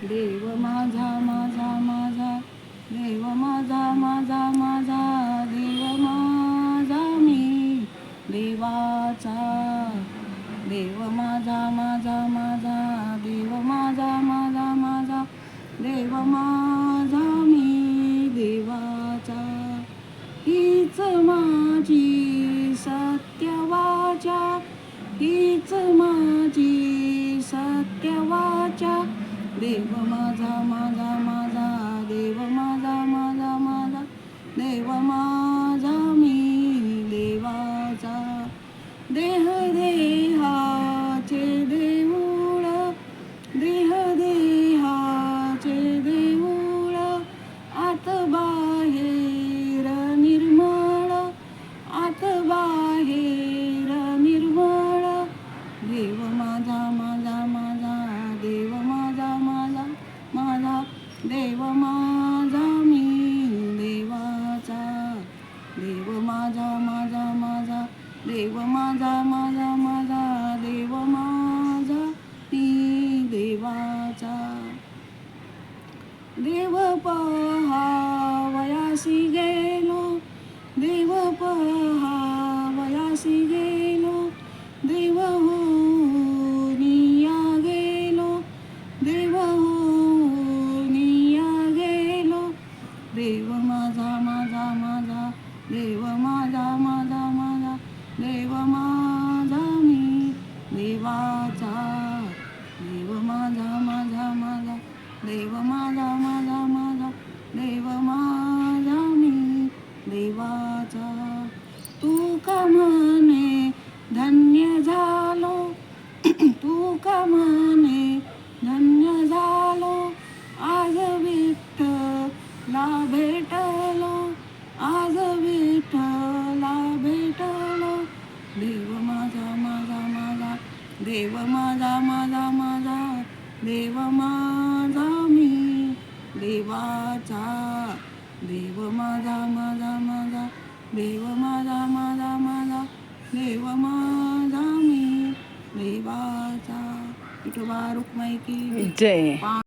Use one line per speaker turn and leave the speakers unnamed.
देव माझा माझा माझा देव माझा माझा माझा देव माझा मी देवाचा देव माझा माझा माझा देव माझा माझा माझा देव माझा मी देवाचा हीच माझी सत्यवाचा हीच माझी सत्यवाचा देव माझा माझा माझा देव माझा माझा माझा देव माझा मी देवाचा देह देहाचे देऊळ देह देहाचे देऊळ आत बाहेर निर्मळ आत बाहेर निर्मळ देव माझा माझा माझा देव माझा माझा माझा देव माझा मी देवाचा देव माझा माझा माझा देव माझा माझा माझा देव माझा मी देवाचा देव पहावयासी गेलो देव पहावयासी गेलो देव होनिया गेलो देव होनिया गेलो देव माझा माझा माझा देव माझा माझा माझा देव माझा मी देवाचा देव माझा माझा माझा देव माझा माझा माझा देव माझा मी देवाचा तू का म्हणे धन्य झालो तू का म्हणे धन्य झालो आज विठ्ठला भेटलो आज विठ्ठला भेटलो देव माझा माझा माझा देव माझा माझा माझा देव माझा मी देवाचा देव माझा माझा माझा देव माझा माझा माझा देव माझा मी देवाचा विठोबा रुक्माई की
जय.